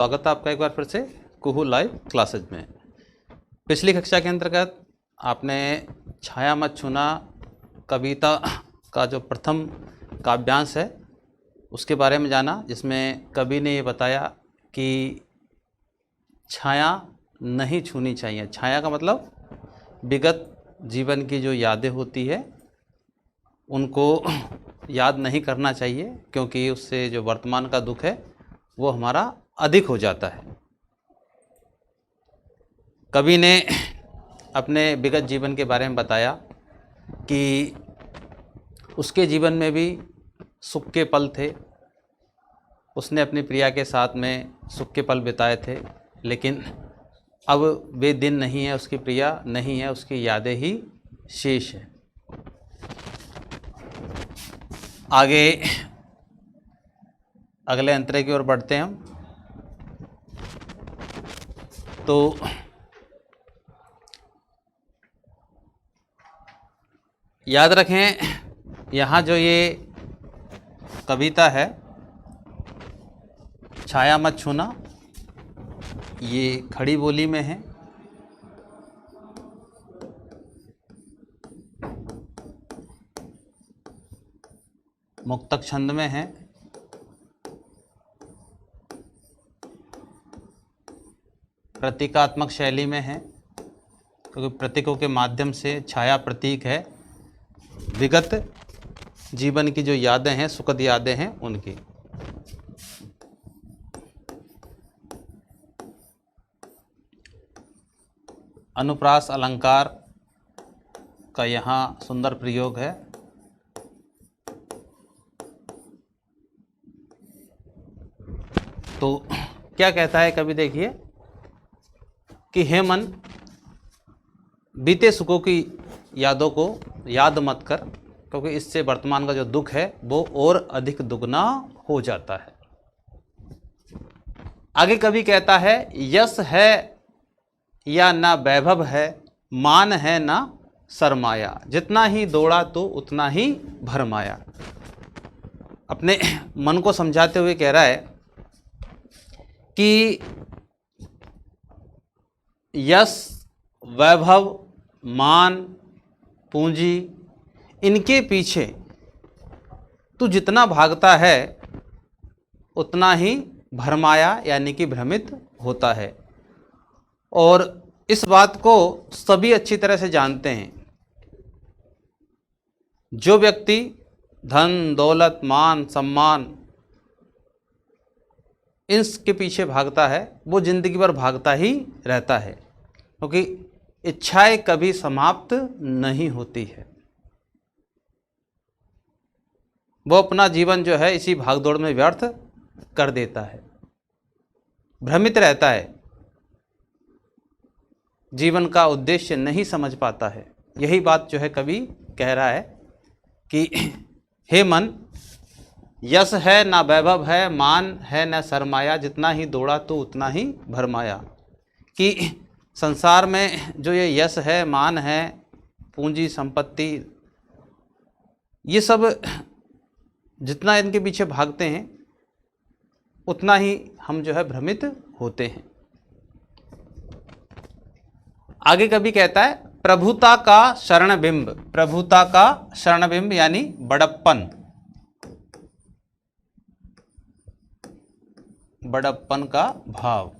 स्वागत है आपका एक बार फिर से कुहू लाइव क्लासेज में। पिछली कक्षा के अंतर्गत आपने छाया मत छूना कविता का जो प्रथम काव्यांश है उसके बारे में जाना, जिसमें कवि ने ये बताया कि छाया नहीं छूनी चाहिए। छाया का मतलब विगत जीवन की जो यादें होती है उनको याद नहीं करना चाहिए, क्योंकि उससे जो वर्तमान का दुख है वो हमारा अधिक हो जाता है। कवि ने अपने विगत जीवन के बारे में बताया कि उसके जीवन में भी सुख के पल थे, उसने अपनी प्रिया के साथ में सुख के पल बिताए थे, लेकिन अब वे दिन नहीं है, उसकी प्रिया नहीं है, उसकी यादें ही शेष है। आगे अगले अंतरे की ओर बढ़ते हैं हम। तो याद रखें, यहाँ जो ये कविता है छाया मत छूना, ये खड़ी बोली में है। मुक्तक छंद में है। प्रतीकात्मक शैली में है, क्योंकि प्रतीकों के माध्यम से छाया प्रतीक है विगत जीवन की जो यादें हैं, सुखद यादें हैं उनकी। अनुप्रास अलंकार का यहाँ सुंदर प्रयोग है। तो क्या कहता है कवि, देखिए कि हे मन, बीते सुखों की यादों को याद मत कर, क्योंकि इससे वर्तमान का जो दुख है वो और अधिक दुगना हो जाता है। आगे कवि कहता है, यश है या ना वैभव है, मान है ना सरमाया, जितना ही दौड़ा तो उतना ही भरमाया। अपने मन को समझाते हुए कह रहा है कि यश, वैभव, मान, पूंजी, इनके पीछे तू जितना भागता है उतना ही भरमाया यानी कि भ्रमित होता है। और इस बात को सभी अच्छी तरह से जानते हैं। जो व्यक्ति धन, दौलत, मान, सम्मान इसके पीछे भागता है वो जिंदगी भर भागता ही रहता है, क्योंकि इच्छाएं कभी समाप्त नहीं होती है। वो अपना जीवन जो है इसी भागदौड़ में व्यर्थ कर देता है, भ्रमित रहता है, जीवन का उद्देश्य नहीं समझ पाता है। यही बात जो है कवि कह रहा है कि हे मन, यश है ना वैभव है, मान है ना सरमाया, जितना ही दौड़ा तो उतना ही भरमाया। कि संसार में जो ये यश है, मान है, पूंजी, संपत्ति, ये सब जितना इनके पीछे भागते हैं उतना ही हम जो है भ्रमित होते हैं। आगे कभी कहता है, प्रभुता का शरणबिंब, प्रभुता का शरणबिंब यानी बड़प्पन, बड़प्पन का भाव।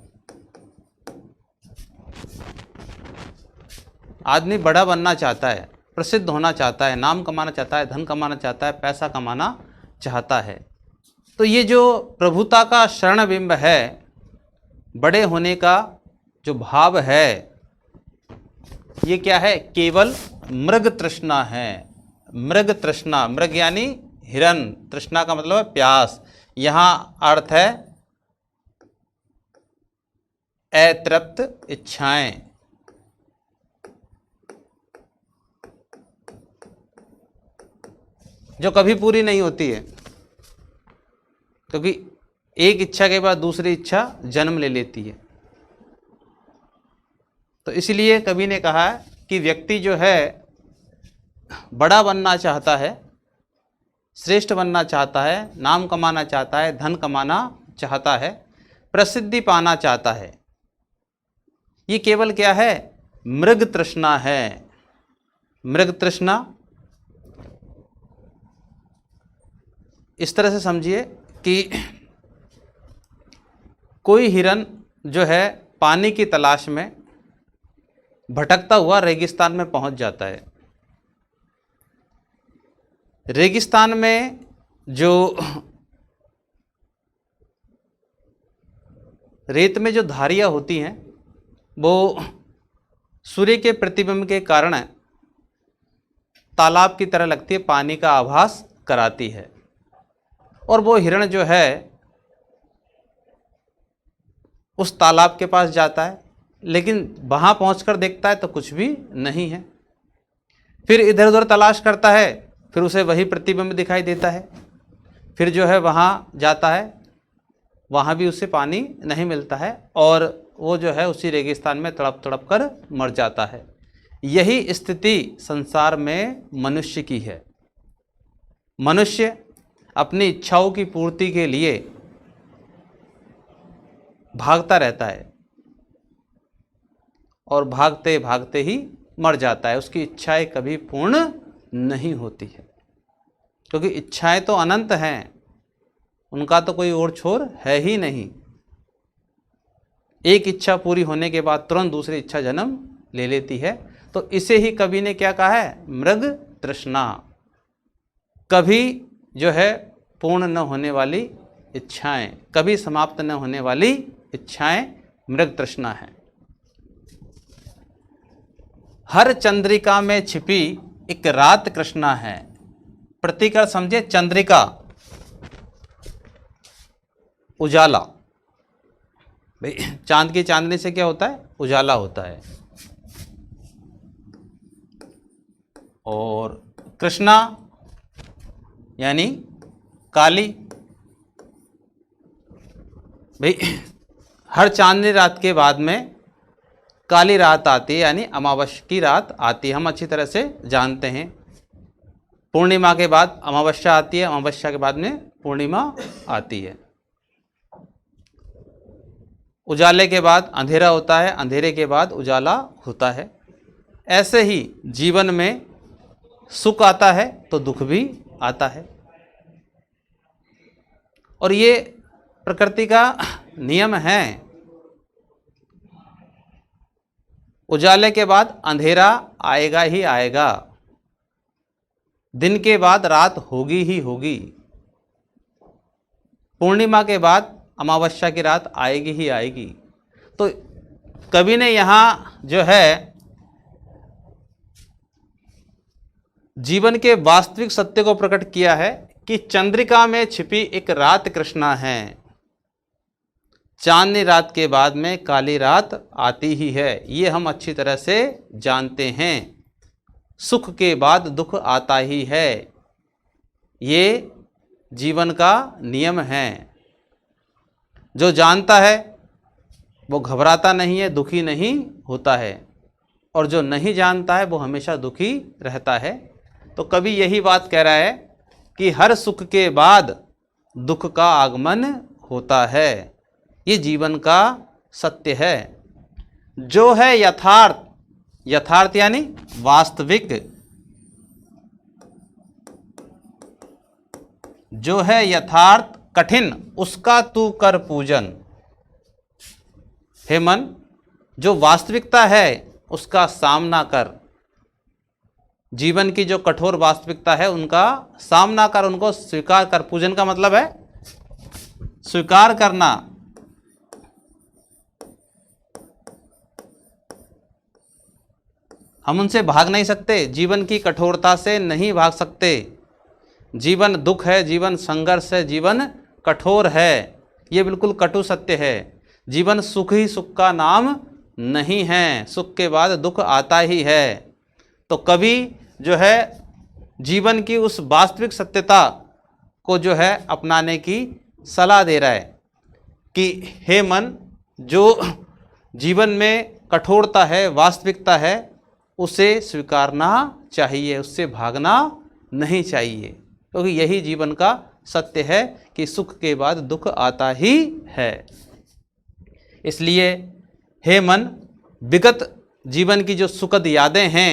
आदमी बड़ा बनना चाहता है, प्रसिद्ध होना चाहता है, नाम कमाना चाहता है, धन कमाना चाहता है, पैसा कमाना चाहता है। तो ये जो प्रभुता का शरणबिंब है, बड़े होने का जो भाव है, ये क्या है? केवल मृग तृष्णा है। मृग तृष्णा, मृग यानी हिरन, तृष्णा का मतलब है प्यास। यहाँ अर्थ है अतृप्त इच्छाएं। जो कभी पूरी नहीं होती है, क्योंकि एक इच्छा के बाद दूसरी इच्छा जन्म ले लेती है। तो इसलिए कवि ने कहा कि व्यक्ति जो है बड़ा बनना चाहता है, श्रेष्ठ बनना चाहता है, नाम कमाना चाहता है, धन कमाना चाहता है, प्रसिद्धि पाना चाहता है। ये केवल क्या है? मृग तृष्णा है। मृग तृष्णा इस तरह से समझिए कि कोई हिरन जो है पानी की तलाश में भटकता हुआ रेगिस्तान में पहुंच जाता है। रेगिस्तान में जो रेत में जो धारियां होती हैं वो सूर्य के प्रतिबिंब के कारण तालाब की तरह लगती है, पानी का आभास कराती है। और वो हिरण जो है उस तालाब के पास जाता है, लेकिन वहाँ पहुंचकर देखता है तो कुछ भी नहीं है। फिर इधर उधर तलाश करता है, फिर उसे वही प्रतिबिंब दिखाई देता है। फिर जो है वहाँ जाता है, वहाँ भी उसे पानी नहीं मिलता है और वो जो है उसी रेगिस्तान में तड़प तड़प कर मर जाता है। यही स्थिति संसार में मनुष्य की है। मनुष्य अपनी इच्छाओं की पूर्ति के लिए भागता रहता है और भागते भागते ही मर जाता है। उसकी इच्छाएं कभी पूर्ण नहीं होती है, क्योंकि इच्छाएं तो अनंत हैं, उनका तो कोई ओर छोर है ही नहीं। एक इच्छा पूरी होने के बाद तुरंत दूसरी इच्छा जन्म ले लेती है। तो इसे ही कवि ने क्या कहा है? मृग तृष्णा। कभी जो है पूर्ण न होने वाली इच्छाएं, कभी समाप्त न होने वाली इच्छाएं मृग तृष्णा है। हर चंद्रिका में छिपी एक रात कृष्णा है। प्रतिकर समझे, चंद्रिका उजाला। भाई चांद की चांदनी से क्या होता है? उजाला होता है। और कृष्णा यानी काली। भाई हर चांदनी रात के बाद में काली रात आती है, यानी अमावस्या की रात आती है। हम अच्छी तरह से जानते हैं, पूर्णिमा के बाद अमावस्या आती है, अमावस्या के बाद में पूर्णिमा आती है। उजाले के बाद अंधेरा होता है, अंधेरे के बाद उजाला होता है। ऐसे ही जीवन में सुख आता है तो दुख भी आता है, और ये प्रकृति का नियम है। उजाले के बाद अंधेरा आएगा ही आएगा, दिन के बाद रात होगी ही होगी, पूर्णिमा के बाद अमावस्या की रात आएगी ही आएगी। तो कवि ने यहाँ जो है जीवन के वास्तविक सत्य को प्रकट किया है कि चंद्रिका में छिपी एक रात कृष्णा है। चांदनी रात के बाद में काली रात आती ही है, ये हम अच्छी तरह से जानते हैं। सुख के बाद दुख आता ही है, ये जीवन का नियम है। जो जानता है वो घबराता नहीं है, दुखी नहीं होता है, और जो नहीं जानता है वो हमेशा दुखी रहता है। तो कवि यही बात कह रहा है कि हर सुख के बाद दुख का आगमन होता है, ये जीवन का सत्य है। जो है यथार्थ, यथार्थ यानी वास्तविक, जो है यथार्थ कठिन उसका तू कर पूजन। हे मन, जो वास्तविकता है उसका सामना कर। जीवन की जो कठोर वास्तविकता है उनका सामना कर, उनको स्वीकार कर। पूजन का मतलब है स्वीकार करना। हम उनसे भाग नहीं सकते, जीवन की कठोरता से नहीं भाग सकते। जीवन दुख है, जीवन संघर्ष है, जीवन कठोर है, ये बिल्कुल कटु सत्य है। जीवन सुख ही सुख का नाम नहीं है, सुख के बाद दुख आता ही है। तो कवि जो है जीवन की उस वास्तविक सत्यता को जो है अपनाने की सलाह दे रहा है कि हे मन, जो जीवन में कठोरता है, वास्तविकता है, उसे स्वीकारना चाहिए, उससे भागना नहीं चाहिए, क्योंकि यही जीवन का सत्य है कि सुख के बाद दुख आता ही है। इसलिए हे मन, विगत जीवन की जो सुखद यादें हैं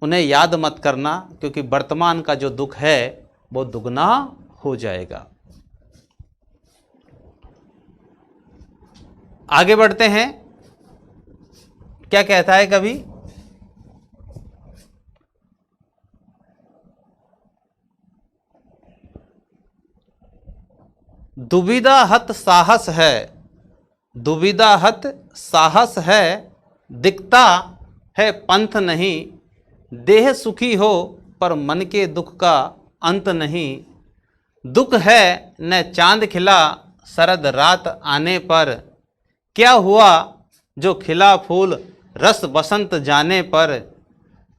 उन्हें याद मत करना, क्योंकि वर्तमान का जो दुख है वो दुगना हो जाएगा। आगे बढ़ते हैं। क्या कहता है कवि? दुविधा हत साहस है, दुविधा हत साहस है, दिखता है पंथ नहीं। देह सुखी हो पर मन के दुख का अंत नहीं। दुख है न चांद खिला शरद रात आने पर। क्या हुआ जो खिला फूल रस बसंत जाने पर।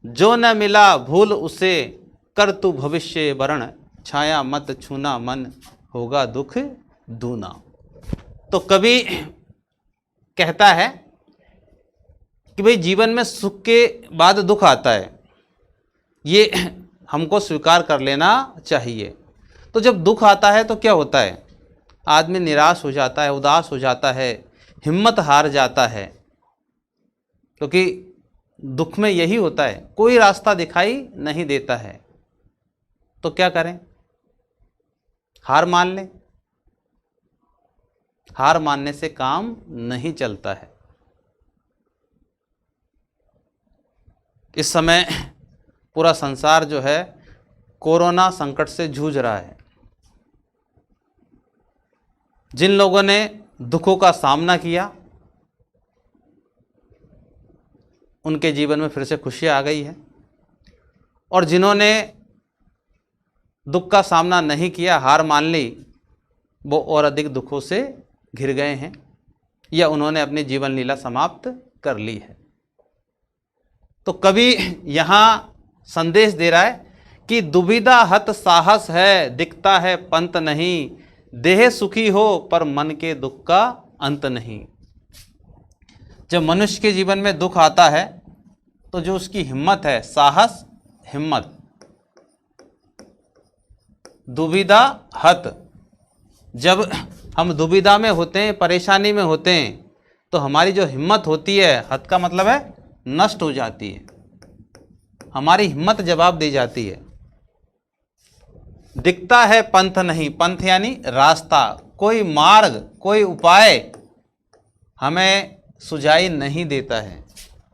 जो न मिला भूल उसे कर तू भविष्य वरण। छाया मत छूना मन होगा दुख दूना। तो कवि कहता है कि भाई जीवन में सुख के बाद दुख आता है, ये हमको स्वीकार कर लेना चाहिए। तो जब दुख आता है तो क्या होता है? आदमी निराश हो जाता है, उदास हो जाता है, हिम्मत हार जाता है, क्योंकि दुख में यही होता है, कोई रास्ता दिखाई नहीं देता है। तो क्या करें? हार मान लें। हार मानने से काम नहीं चलता है। इस समय पूरा संसार जो है कोरोना संकट से जूझ रहा है। जिन लोगों ने दुखों का सामना किया उनके जीवन में फिर से खुशियां आ गई है, और जिन्होंने दुख का सामना नहीं किया, हार मान ली, वो और अधिक दुखों से घिर गए हैं या उन्होंने अपनी जीवन लीला समाप्त कर ली है। तो कवि यहाँ संदेश दे रहा है कि दुविधा हत साहस है, दिखता है पंत नहीं। देह सुखी हो पर मन के दुख का अंत नहीं। जब मनुष्य के जीवन में दुख आता है तो जो उसकी हिम्मत है, साहस, हिम्मत, दुविधा हत, जब हम दुविधा में होते हैं, परेशानी में होते हैं, तो हमारी जो हिम्मत होती है, हत का मतलब है नष्ट हो जाती है, हमारी हिम्मत जवाब दी जाती है। दिखता है पंथ नहीं, पंथ यानी रास्ता, कोई मार्ग, कोई उपाय हमें सुझाई नहीं देता है,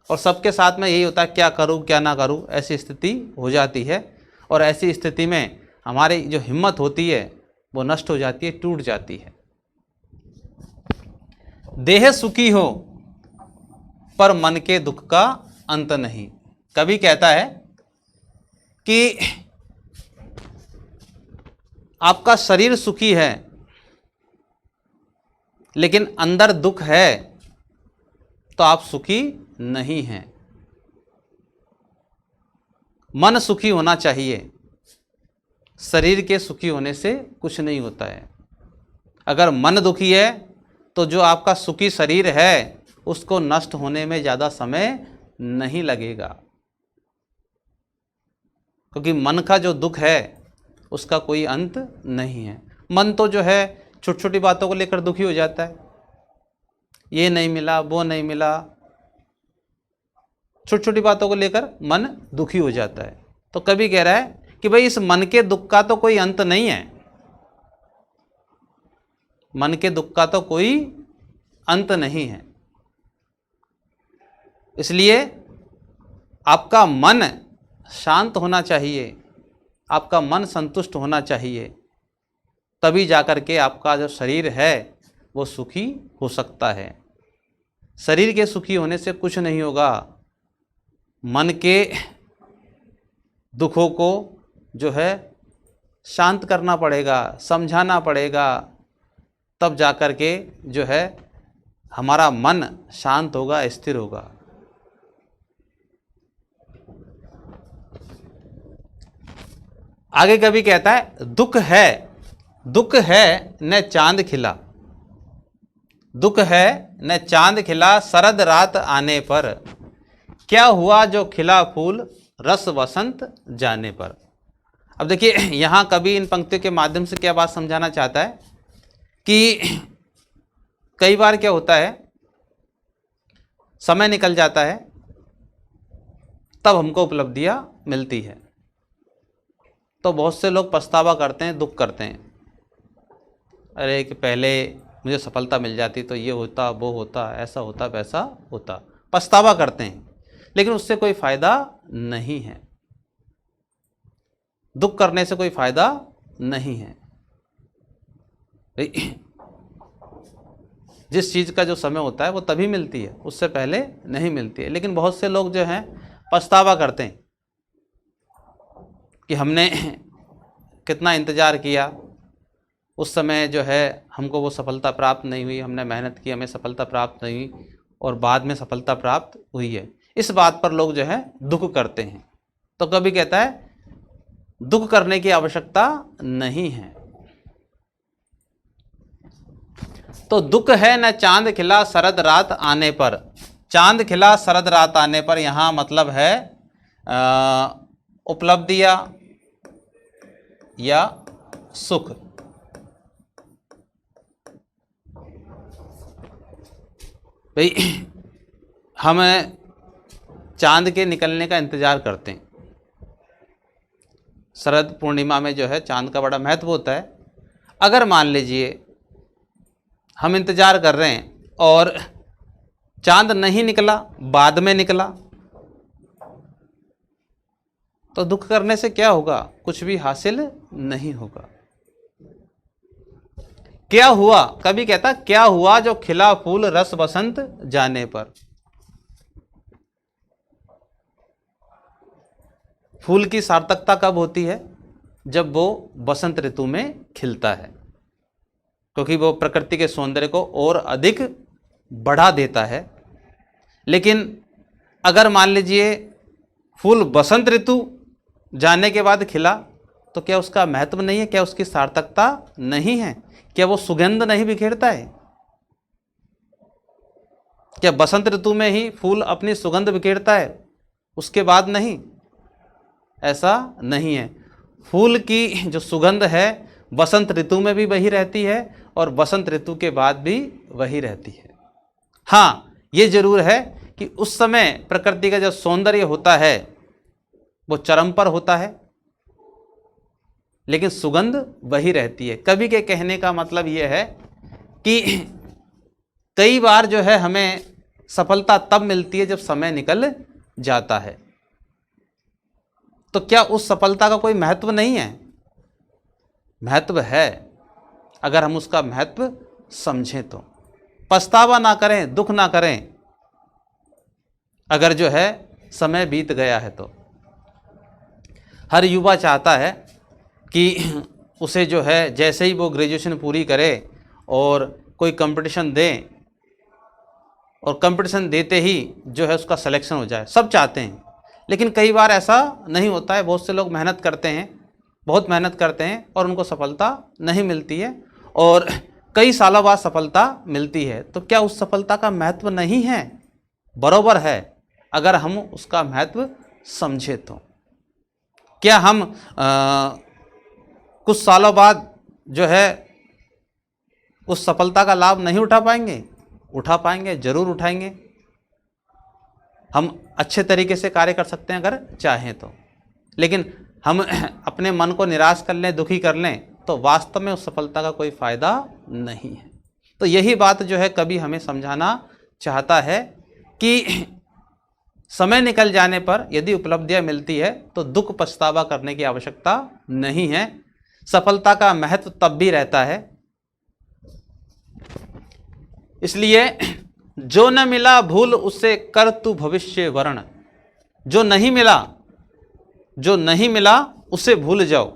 और सबके साथ में यही होता है, क्या करूं क्या ना करूं, ऐसी स्थिति हो जाती है। और ऐसी स्थिति में हमारी जो हिम्मत होती है वो नष्ट हो जाती है, टूट जाती है। देह सुखी हो पर मन के दुख का अंत नहीं। कवि कहता है कि आपका शरीर सुखी है लेकिन अंदर दुख है तो आप सुखी नहीं हैं। मन सुखी होना चाहिए, शरीर के सुखी होने से कुछ नहीं होता है। अगर मन दुखी है तो जो आपका सुखी शरीर है उसको नष्ट होने में ज़्यादा समय नहीं लगेगा, क्योंकि मन का जो दुख है उसका कोई अंत नहीं है। मन तो जो है छोटी छोटी बातों को लेकर दुखी हो जाता है, ये नहीं मिला, वो नहीं मिला, छोटी छोटी बातों को लेकर मन दुखी हो जाता है। तो कवि कह रहा है कि भाई इस मन के दुख का तो कोई अंत नहीं है, मन के दुख का तो कोई अंत नहीं है। इसलिए आपका मन शांत होना चाहिए, आपका मन संतुष्ट होना चाहिए, तभी जाकर के आपका जो शरीर है वो सुखी हो सकता है। शरीर के सुखी होने से कुछ नहीं होगा, मन के दुखों को जो है शांत करना पड़ेगा, समझाना पड़ेगा, तब जाकर के जो है हमारा मन शांत होगा, स्थिर होगा। आगे कभी कहता है दुख है, दुख है न चांद खिला, दुख है न चांद खिला शरद रात आने पर। क्या हुआ जो खिला फूल रस वसंत जाने पर। अब देखिए यहाँ कभी इन पंक्तियों के माध्यम से क्या बात समझाना चाहता है कि कई बार क्या होता है, समय निकल जाता है तब हमको उपलब्धियां मिलती है, तो बहुत से लोग पछतावा करते हैं, दुख करते हैं, अरे कि पहले मुझे सफलता मिल जाती तो ये होता, वो होता, ऐसा होता, वैसा होता, पछतावा करते हैं, लेकिन उससे कोई फ़ायदा नहीं है। दुख करने से कोई फ़ायदा नहीं है। जिस चीज़ का जो समय होता है वो तभी मिलती है, उससे पहले नहीं मिलती है। लेकिन बहुत से लोग जो हैं पछतावा करते हैं कि हमने कितना इंतज़ार किया, उस समय जो है हमको वो सफलता प्राप्त नहीं हुई, हमने मेहनत की, हमें सफलता प्राप्त नहीं हुई, और बाद में सफलता प्राप्त हुई है। इस बात पर लोग जो है दुख करते हैं। तो कभी कहता है दुख करने की आवश्यकता नहीं है। तो दुख है न चांद खिला शरद रात आने पर। चांद खिला शरद रात आने पर यहाँ मतलब है उपलब्धियां या सुख। भाई हम चांद के निकलने का इंतज़ार करते हैं। शरद पूर्णिमा में जो है चांद का बड़ा महत्व होता है। अगर मान लीजिए हम इंतज़ार कर रहे हैं और चांद नहीं निकला, बाद में निकला, तो दुख करने से क्या होगा? कुछ भी हासिल नहीं होगा। क्या हुआ, कभी कहता क्या हुआ जो खिला फूल रस बसंत जाने पर। फूल की सार्थकता कब होती है? जब वो बसंत ऋतु में खिलता है, क्योंकि वो प्रकृति के सौंदर्य को और अधिक बढ़ा देता है। लेकिन अगर मान लीजिए फूल बसंत ऋतु जाने के बाद खिला, तो क्या उसका महत्व नहीं है? क्या उसकी सार्थकता नहीं है? क्या वो सुगंध नहीं बिखेरता है? क्या बसंत ऋतु में ही फूल अपनी सुगंध बिखेरता है, उसके बाद नहीं? ऐसा नहीं है। फूल की जो सुगंध है बसंत ऋतु में भी वही रहती है और बसंत ऋतु के बाद भी वही रहती है। हाँ, ये जरूर है कि उस समय प्रकृति का जो सौंदर्य होता है वो चरम पर होता है, लेकिन सुगंध वही रहती है। कवि के कहने का मतलब ये है कि कई बार जो है हमें सफलता तब मिलती है जब समय निकल जाता है। तो क्या उस सफलता का कोई महत्व नहीं है? महत्व है, अगर हम उसका महत्व समझें तो। पछतावा ना करें, दुख ना करें अगर जो है समय बीत गया है तो। हर युवा चाहता है कि उसे जो है जैसे ही वो ग्रेजुएशन पूरी करे और कोई कंपटीशन दे, और कंपटीशन देते ही जो है उसका सिलेक्शन हो जाए। सब चाहते हैं, लेकिन कई बार ऐसा नहीं होता है। बहुत से लोग मेहनत करते हैं, बहुत मेहनत करते हैं और उनको सफलता नहीं मिलती है, और कई सालों बाद सफलता मिलती है। तो क्या उस सफलता का महत्व नहीं है? बरोबर है, अगर हम उसका महत्व समझे तो। क्या हम कुछ सालों बाद जो है उस सफलता का लाभ नहीं उठा पाएंगे? उठा पाएंगे, जरूर उठाएंगे। हम अच्छे तरीके से कार्य कर सकते हैं अगर चाहें तो। लेकिन हम अपने मन को निराश कर लें, दुखी कर लें, तो वास्तव में उस सफलता का कोई फायदा नहीं है। तो यही बात जो है कवि हमें समझाना चाहता है कि समय निकल जाने पर यदि उपलब्धियां मिलती है तो दुख पछतावा करने की आवश्यकता नहीं है। सफलता का महत्व तब भी रहता है। इसलिए जो न मिला भूल उसे कर तू भविष्य वर्ण। जो नहीं मिला, जो नहीं मिला उसे भूल जाओ।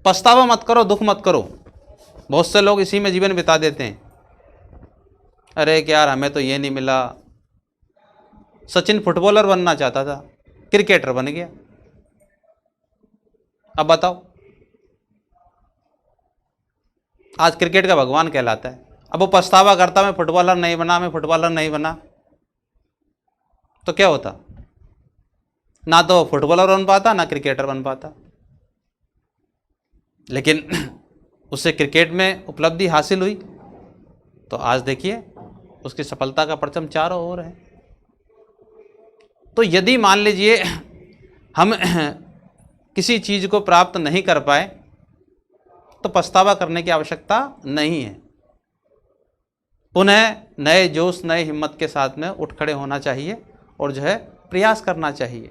पछतावा मत करो, दुख मत करो। बहुत से लोग इसी में जीवन बिता देते हैं। अरे क्या यार, हमें तो ये नहीं मिला। सचिन फुटबॉलर बनना चाहता था, क्रिकेटर बन गया। अब बताओ, आज क्रिकेट का भगवान कहलाता है। अब वो पछतावा करता, मैं फुटबॉलर नहीं बना, मैं फुटबॉलर नहीं बना, तो क्या होता? ना तो फुटबॉलर बन पाता, ना क्रिकेटर बन पाता। लेकिन उसे क्रिकेट में उपलब्धि हासिल हुई, तो आज देखिए उसकी सफलता का परचम चारों ओर है। तो यदि मान लीजिए हम किसी चीज़ को प्राप्त नहीं कर पाए तो पछतावा करने की आवश्यकता नहीं है। पुनः नए जोश नए हिम्मत के साथ में उठ खड़े होना चाहिए और जो है प्रयास करना चाहिए।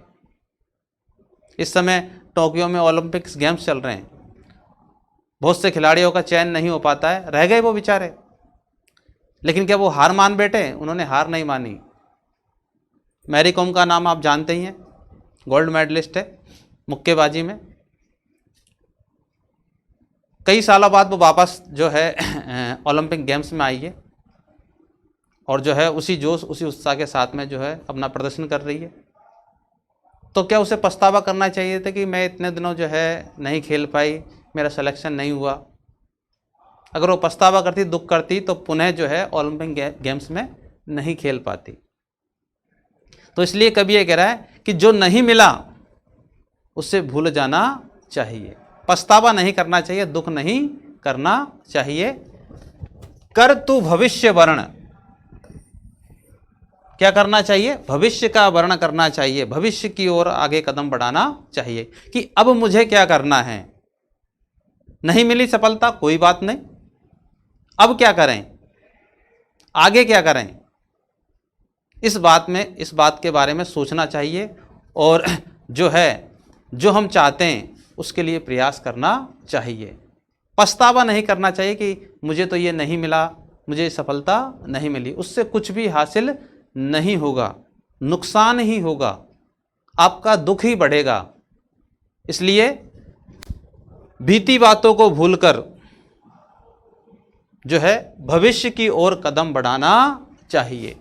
इस समय टोक्यो में ओलंपिक्स गेम्स चल रहे हैं, बहुत से खिलाड़ियों का चयन नहीं हो पाता है, रह गए वो बेचारे। लेकिन क्या वो हार मान बैठे? उन्होंने हार नहीं मानी। मैरी कॉम का नाम आप जानते ही हैं, गोल्ड मेडलिस्ट है मुक्केबाजी में। कई सालों बाद वो वापस जो है ओलंपिक गेम्स में आई है और जो है उसी जोश उसी उत्साह के साथ में जो है अपना प्रदर्शन कर रही है। तो क्या उसे पछतावा करना चाहिए था कि मैं इतने दिनों जो है नहीं खेल पाई, मेरा सिलेक्शन नहीं हुआ? अगर वो पछतावा करती, दुख करती, तो पुनः जो है ओलंपिक गेम्स में नहीं खेल पाती। तो इसलिए कवि ये कह रहा है कि जो नहीं मिला उससे भूल जाना चाहिए, पछतावा नहीं करना चाहिए, दुख नहीं करना चाहिए। कर तू भविष्य वर्ण, क्या करना चाहिए? भविष्य का वर्ण करना चाहिए, भविष्य की ओर आगे कदम बढ़ाना चाहिए कि अब मुझे क्या करना है। नहीं मिली सफलता, कोई बात नहीं, अब क्या करें, आगे क्या करें, इस बात के बारे में सोचना चाहिए और जो है जो हम चाहते हैं उसके लिए प्रयास करना चाहिए। पछतावा नहीं करना चाहिए कि मुझे तो ये नहीं मिला, मुझे सफलता नहीं मिली। उससे कुछ भी हासिल नहीं होगा, नुकसान ही होगा, आपका दुख ही बढ़ेगा। इसलिए बीती बातों को भूलकर जो है भविष्य की ओर कदम बढ़ाना चाहिए।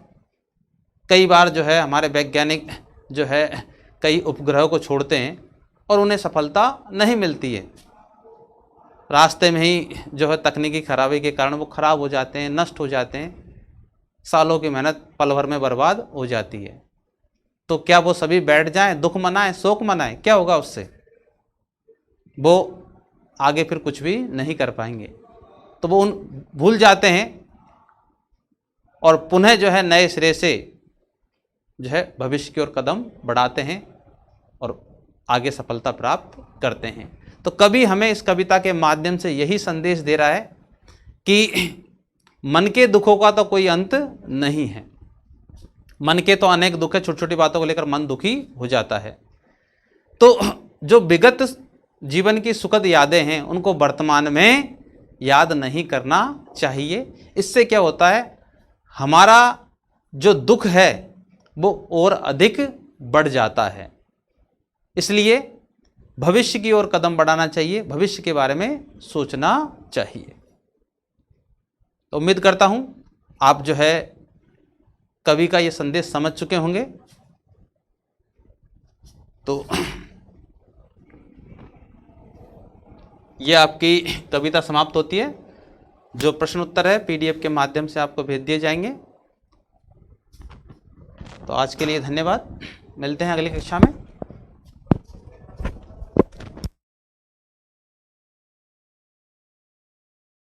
कई बार जो है हमारे वैज्ञानिक जो है कई उपग्रहों को छोड़ते हैं और उन्हें सफलता नहीं मिलती है। रास्ते में ही जो है तकनीकी खराबी के कारण वो खराब हो जाते हैं, नष्ट हो जाते हैं, सालों की मेहनत पल भर में बर्बाद हो जाती है। तो क्या वो सभी बैठ जाएं, दुख मनाएं, शोक मनाएं? क्या होगा उससे? वो आगे फिर कुछ भी नहीं कर पाएंगे। तो वो भूल जाते हैं और पुनः जो है नए सिरे से जो है भविष्य की ओर कदम बढ़ाते हैं और आगे सफलता प्राप्त करते हैं। तो कवि हमें इस कविता के माध्यम से यही संदेश दे रहा है कि मन के दुखों का तो कोई अंत नहीं है। मन के तो अनेक दुख है, छोटी छोटी बातों को लेकर मन दुखी हो जाता है। तो जो विगत जीवन की सुखद यादें हैं उनको वर्तमान में याद नहीं करना चाहिए। इससे क्या होता है, हमारा जो दुख है वो और अधिक बढ़ जाता है। इसलिए भविष्य की ओर कदम बढ़ाना चाहिए, भविष्य के बारे में सोचना चाहिए। तो उम्मीद करता हूं आप जो है कवि का ये संदेश समझ चुके होंगे। तो ये आपकी कविता समाप्त होती है। जो प्रश्न उत्तर है पीडीएफ के माध्यम से आपको भेज दिए जाएंगे। तो आज के लिए धन्यवाद, मिलते हैं अगली कक्षा में।